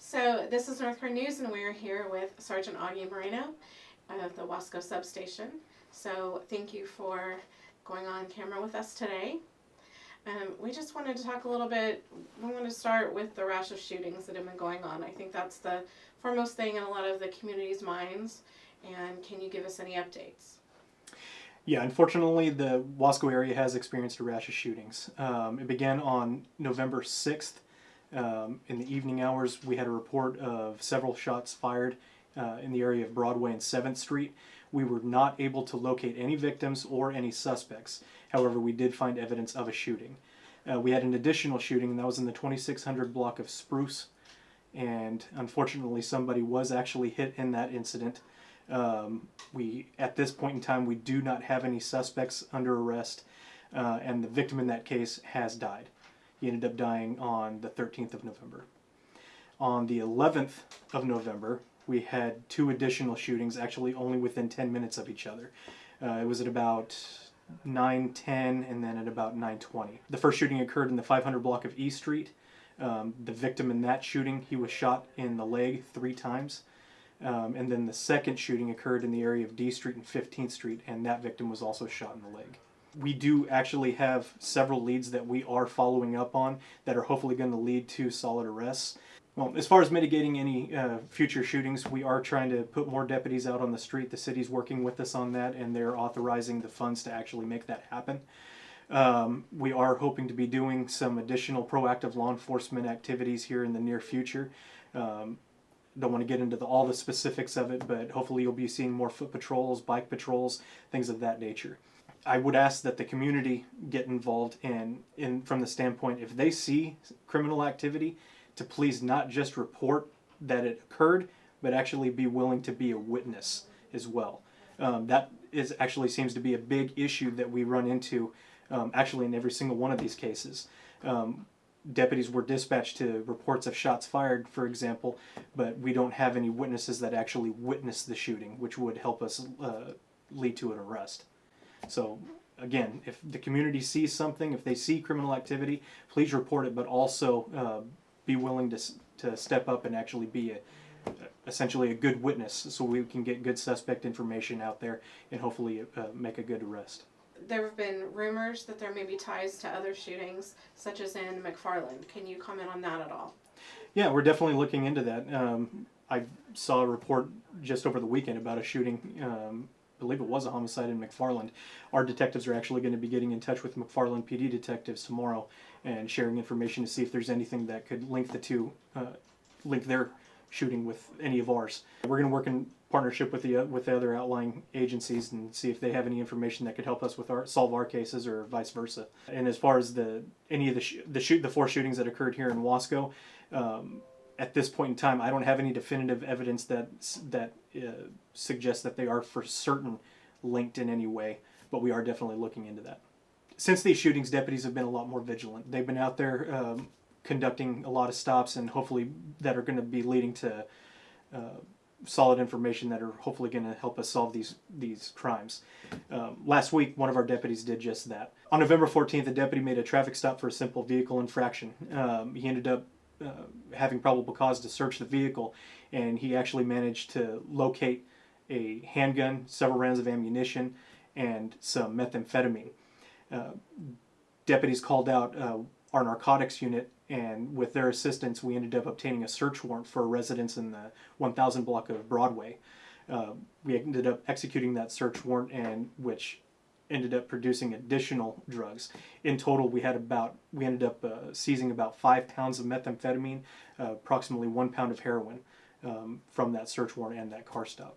So this is North Kern News, and we're here with Sergeant Moreno of the Wasco Substation. So thank you for going on camera with us today. We just wanted to talk a little bit. We want to start with the rash of shootings that have been going on. I think that's the foremost thing in a lot of the community's minds. And can you give us any updates? Yeah, unfortunately, the Wasco area has experienced a rash of shootings. It began on November 6th. In the evening hours, we had a report of several shots fired in the area of Broadway and 7th Street. We were not able to locate any victims or any suspects. However, we did find evidence of a shooting. We had an additional shooting, and that was in the 2600 block of Spruce. And unfortunately, somebody was actually hit in that incident. At this point in time, we do not have any suspects under arrest, and the victim in that case has died. He ended up dying on the 13th of November. On the 11th of November, we had two additional shootings, actually only within 10 minutes of each other. It was at about 9:10 and then at about 9:20. The first shooting occurred in the 500 block of E Street. The victim in that shooting, he was shot in the leg 3 times. And then the second shooting occurred in the area of D Street and 15th Street, and that victim was also shot in the leg. We do actually have several leads that we are following up on that are hopefully going to lead to solid arrests. Well, as far as mitigating any future shootings, we are trying to put more deputies out on the street. The city's working with us on that, and they're authorizing the funds to actually make that happen. We are hoping to be doing some additional proactive law enforcement activities here in the near future. Don't want to get into all the specifics of it, but hopefully you'll be seeing more foot patrols, bike patrols, things of that nature. I would ask that the community get involved from the standpoint, if they see criminal activity, to please not just report that it occurred, but actually be willing to be a witness as well. That actually seems to be a big issue that we run into actually in every single one of these cases. Deputies were dispatched to reports of shots fired, for example, but we don't have any witnesses that actually witnessed the shooting, which would help us lead to an arrest. So again, if the community sees something, if they see criminal activity, please report it, but also be willing to step up and actually be essentially a good witness, so we can get good suspect information out there and hopefully make a good arrest. There have been rumors that there may be ties to other shootings, such as in McFarland. Can you comment on that at all? Yeah, we're definitely looking into that. I saw a report just over the weekend about a shooting. I believe it was a homicide in McFarland. Our detectives are actually going to be getting in touch with McFarland PD detectives tomorrow and sharing information to see if there's anything that could link the two, link their shooting with any of ours. We're going to work in partnership with the other outlying agencies and see if they have any information that could help us with solve our cases, or vice versa. And as far as any of the 4 shootings that occurred here in Wasco, at this point in time, I don't have any definitive evidence that suggests that they are for certain linked in any way, but we are definitely looking into that. Since these shootings, deputies have been a lot more vigilant. They've been out there conducting a lot of stops, and hopefully that are going to be leading to solid information that are hopefully going to help us solve these crimes. Last week, one of our deputies did just that. On November 14th, a deputy made a traffic stop for a simple vehicle infraction. He ended up having probable cause to search the vehicle, and he actually managed to locate a handgun, several rounds of ammunition, and some methamphetamine. Deputies called out our narcotics unit, and with their assistance, we ended up obtaining a search warrant for a residence in the 1000 block of Broadway. We ended up executing that search warrant, and which ended up producing additional drugs. In total, we ended up seizing about 5 pounds of methamphetamine, approximately 1 pound of heroin from that search warrant and that car stop.